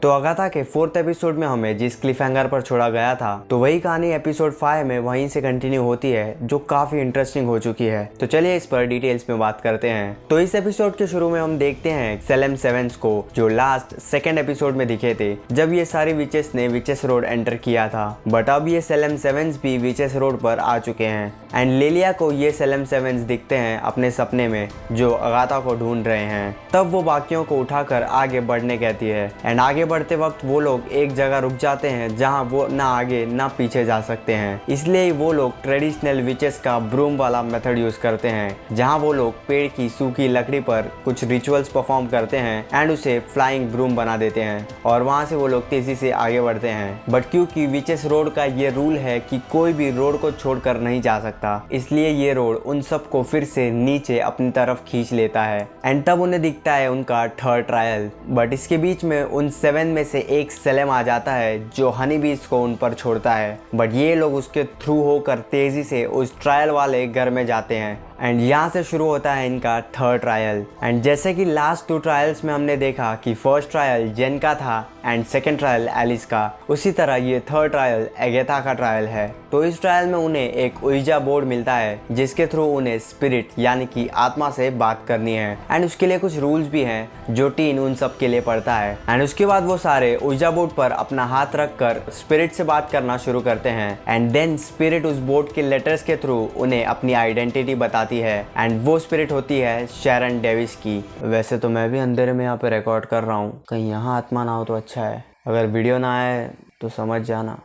तो अगाथा के 4th episode में हमें जिस क्लिफ हैंगर पर छोड़ा गया था तो वही कहानी एपिसोड 5 में वहीं से कंटिन्यू होती है, जो काफी इंटरेस्टिंग हो चुकी है। तो चलिए इस पर डिटेल्स में बात करते हैं। तो इस एपिसोड के शुरू में हम देखते हैं सेलेम सेवेंस को, जो लास्ट 2nd एपिसोड में दिखे थे जब ये सारी विचेस ने विचेस रोड एंटर किया था। बट अब ये सेलेम सेवेंस भी विचेस रोड पर आ चुके हैं एंड लेलिया को ये सेलेम सेवेंस दिखते हैं अपने सपने में, जो अगाथा को ढूंढ रहे हैं। तब वो बाकियों को उठाकर आगे बढ़ने कहती है एंड आगे बढ़ते वक्त वो लोग एक जगह रुक जाते हैं जहां वो ना आगे ना पीछे जा सकते हैं। इसलिए वो लोग ट्रेडिशनल विचेस का ब्रूम वाला मेथड यूज करते हैं, जहां वो लोग पेड़ की सूखी लकड़ी पर कुछ रिचुअल्स परफॉर्म करते हैं एंड उसे फ्लाइंग ब्रूम बना देते हैं और वहां से वो लोग तेजी से आगे बढ़ते हैं। बट क्योंकि विचेस रोड का ये रूल है कि कोई भी रोड को छोड़कर नहीं जा सकता, इसलिए ये रोड उन सबको फिर से नीचे अपनी तरफ खींच लेता है एंड तब उन्हें दिखता है उनका 3rd ट्रायल। बट इसके बीच में उन 7 में से एक सेलेम आ जाता है जो हनी बीज को उन पर छोड़ता है। बट ये लोग उसके थ्रू होकर तेजी से उस ट्रायल वाले घर में जाते हैं एंड यहाँ से शुरू होता है इनका 3rd ट्रायल। एंड जैसे कि लास्ट 2 ट्रायल्स में हमने देखा कि 1st ट्रायल जेन का था एंड 2nd ट्रायल एलिस का, उसी तरह ये 3rd ट्रायल एगेथा का ट्रायल है। तो इस ट्रायल में उन्हें एक ओइजा बोर्ड मिलता है जिसके थ्रू उन्हें स्पिरिट यानी कि आत्मा से बात करनी है एंड उसके लिए कुछ रूल्स भी हैं जो टीन उन सब के लिए पढ़ता है। एंड उसके बाद वो सारे ओइजा बोर्ड पर अपना हाथ रख कर स्पिरिट से बात करना शुरू करते हैं एंड देन स्पिरिट उस बोर्ड के लेटर्स के थ्रू उन्हें अपनी आइडेंटिटी बताती है एंड वो स्पिरिट होती है शैरन डेविस की। वैसे तो मैं भी अंधेरे में यहाँ पे रिकॉर्ड कर रहा हूँ, कहीं यहाँ आत्मा ना हो तो अच्छा है, अगर वीडियो ना आए तो समझ जाना।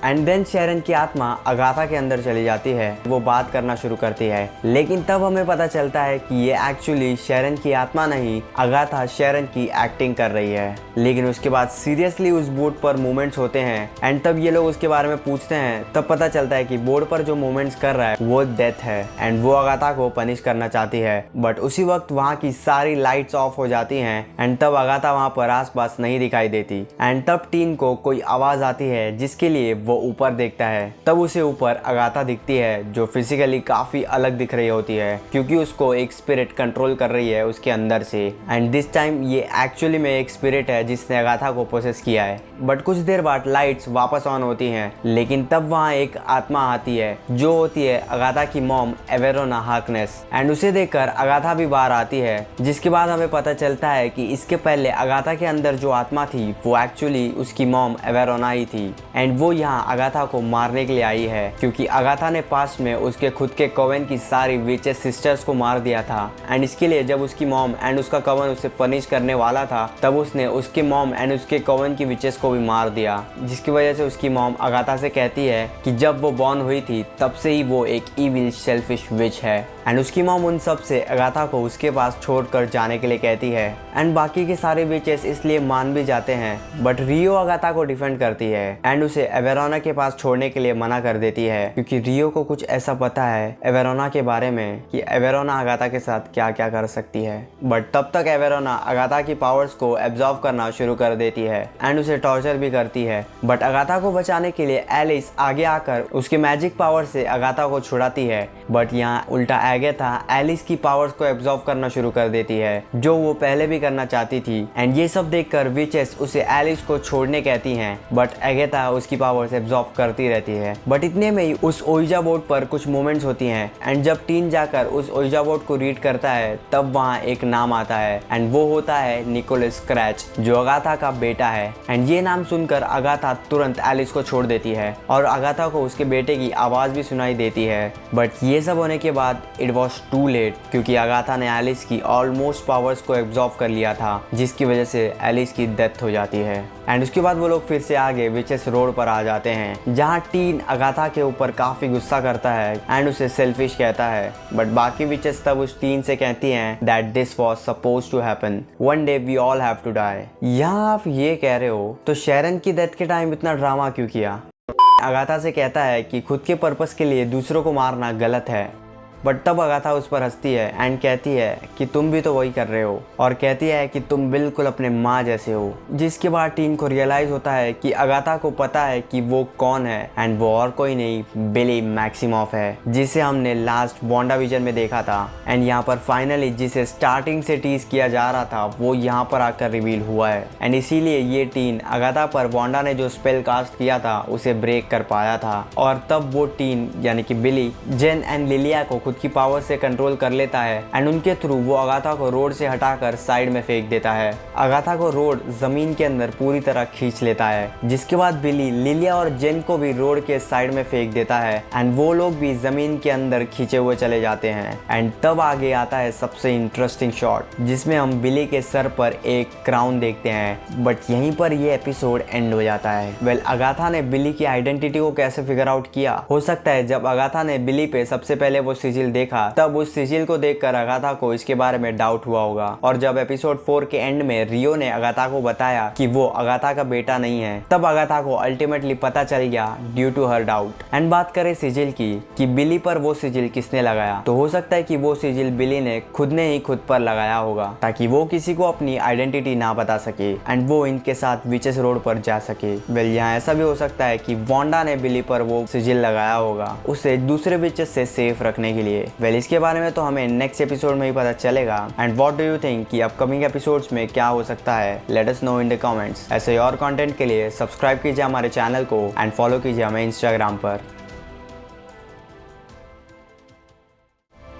एंड देन शैरन की आत्मा अगाथा के अंदर चली जाती है, वो बात करना शुरू करती है। लेकिन तब हमें पता चलता है कि ये एक्चुअली शैरन की आत्मा नहीं, अगाथा शैरन की एक्टिंग कर रही है। लेकिन उसके बाद सीरियसली उस बोर्ड पर मूवमेंट्स होते हैं एंड तब ये लोग उसके बारे में पूछते हैं। तब पता चलता है कि बोर्ड पर जो मूवमेंट्स कर रहा है वो डेथ है एंड वो अगाथा को पनिश करना चाहती है। बट उसी वक्त वहाँ की सारी लाइट्स ऑफ हो जाती हैं एंड तब अगाथा वहाँ पर आसपास नहीं दिखाई देती एंड तब टीन को कोई आवाज आती है जिसके लिए वो ऊपर देखता है। तब उसे ऊपर अगाथा दिखती है जो फिजिकली काफी अलग दिख रही होती है क्योंकि उसको एक स्पिरिट कंट्रोल कर रही है उसके अंदर से एंड दिस टाइम ये एक्चुअली में एक स्पिरिट है जिसने अगाथा को पोसेस किया है। बट कुछ देर बाद लाइट्स वापस ऑन होती हैं, लेकिन तब वहाँ एक आत्मा आती है जो होती है अगाथा की मॉम एवेरोना हार्कनेस एंड उसे देखकर अगाथा भी बाहर आती है। जिसके बाद हमें पता चलता है कि इसके पहले अगाथा के अंदर जो आत्मा थी वो एक्चुअली उसकी मॉम एवेरोना ही थी एंड वो यहाँ अगाथा को मारने के लिए आई है क्योंकि अगाथा ने पास्ट में उसके खुद के कवन की सारी विचेस सिस्टर्स को मार दिया था एंड इसके लिए जब उसकी मॉम एंड उसका कवन उसे पनिश करने वाला था तब उसने उसके मॉम एंड उसके कवन की विचेस को भी मार दिया। जिसकी वजह से उसकी मॉम अगाथा से कहती है कि जब वो बॉर्न हुई थी तब से ही वो एक इविल सेल्फिश विच है एंड उसकी मॉम उन सब से अगाथा को उसके पास छोड़कर जाने के लिए कहती है एंड बाकी के सारे विचेस इसलिए मान भी जाते हैं। बट रियो अगाथा को डिफेंड करती है एंड उसे एवेरोना के पास छोड़ने के लिए मना कर देती है क्योंकि रियो को कुछ ऐसा पता है एवेरोना के बारे में कि एवेरोना अगाथा के साथ क्या क्या कर सकती है। बट तब तक एवेरोना अगाथा की पावर्स को एब्जॉर्ब करना शुरू कर देती है एंड उसे टॉर्चर भी करती है। बट अगाथा को बचाने के लिए एलिस आगे आकर उसके मैजिक पावर से अगाथा को छुड़ाती है। बट यहाँ उल्टा अगाथा एलिस की पावर्स को एब्जॉर्ब करना शुरू कर देती है जो वो पहले भी करना चाहती थी एंड ये सब देखकर विचेस उसे एलिस को छोड़ने कहती हैं। बट अगाथा उसकी पावर्स एब्जॉर्ब करती रहती है। बट इतने में ही उस ओइजा बोर्ड पर कुछ मोमेंट्स होती हैं एंड जब टीन जाकर उस ओइजा बोर्ड को रीड करता है तब वहाँ एक नाम आता है एंड वो होता है निकोलस स्क्रैच जो अगाथा का बेटा है एंड ये नाम सुनकर अगाथा तुरंत एलिस को छोड़ देती है और अगाथा को उसके बेटे की आवाज भी सुनाई देती है। बट ये सब होने के बाद इट वॉज टू लेट क्योंकि अगाथा ने एलिस की ऑलमोस्ट पावर्स को एब्जॉर्ब कर लिया था जिसकी वजह से एलिस की डेथ हो जाती है। एंड उसके बाद वो लोग फिर से आगे विचेस रोड पर आ जाते हैं जहाँ टीन अगाथा के ऊपर काफी गुस्सा करता है एंड उसे सेल्फिश कहता है। बट बाकी विचेस तब उस टीन से कहती हैं that this was supposed to happen, one day we all have to die. यहाँ आप ये कह रहे हो तो शैरन की डेथ के टाइम इतना ड्रामा क्यों किया? अगाथा से कहता है कि खुद के पर्पस के लिए दूसरों को मारना गलत है बट तब अगाथा उस पर हंसती है एंड कहती है कि तुम भी तो वही कर रहे हो, और कहती है कि तुम बिल्कुल अपने माँ जैसे हो। जिसके बाद टीन को रियलाइज होता है कि अगाथा को पता है कि वो कौन है, एंड वो और कोई नहीं बिली मैक्सिमॉफ है, जिसे हमने लास्ट वांडाविजन में देखा था। एंड यहाँ पर फाइनली जिसे स्टार्टिंग से टीज किया जा रहा था वो यहाँ पर आकर रिवील हुआ है, एंड इसीलिए ये टीन अगाथा पर वांडा ने जो स्पेल कास्ट किया था उसे ब्रेक कर पाया था। और तब वो टीन यानी कि बिली जेन एंड लिलिया को खुद की पावर से कंट्रोल कर लेता है, एंड उनके थ्रू वो अगाथा को रोड से हटाकर साइड में फेंक देता है। अगाथा को रोड जमीन के अंदर पूरी तरह खींच लेता है, जिसके बाद बिली लिलिया और जेन को भी रोड के साइड में फेंक देता है, एंड वो लोग भी जमीन के अंदर खींचे हुए चले जाते हैं। एंड तब आगे आता है सबसे इंटरेस्टिंग शॉट, जिसमें हम बिली के सर पर एक क्राउन देखते हैं। बट यहीं पर ये एपिसोड एंड हो जाता है। वेल, अगाथा ने बिली की आइडेंटिटी को कैसे फिगर आउट किया? हो सकता है जब अगाथा ने बिली पे सबसे पहले वो सिजिल देखा, तब उस सिजिल को देखकर अगाथा को इसके बारे में डाउट हुआ होगा। और जब एपिसोड 4 के एंड में रियो ने अगाथा को बताया कि वो अगाथा का बेटा नहीं है, तब अगाथा को अल्टीमेटली पता चल गया due to her doubt. And बात करें सिजिल की कि बिली पर वो सिजिल किसने लगाया, तो हो सकता है कि वो सिजिल बिली ने खुद ने ही खुद पर लगाया होगा, ताकि वो किसी को अपनी आइडेंटिटी ना बता सके एंड वो इनके साथ विचेस रोड पर जा सके। वेल, यहाँ ऐसा भी हो सकता है कि वांडा ने बिली पर वो सिजिल लगाया होगा उसे दूसरे विचेस से सेफ रखने के लिए। वेल, इसके बारे में तो हमें नेक्स्ट एपिसोड में ही पता चलेगा। And what do you think कि अपकमिंग एपिसोड्स में क्या हो सकता है? Let us know in the comments. ऐसे और कंटेंट के लिए सब्सक्राइब कीजिए हमारे चैनल को एंड फॉलो कीजिए हमें इंस्टाग्राम पर।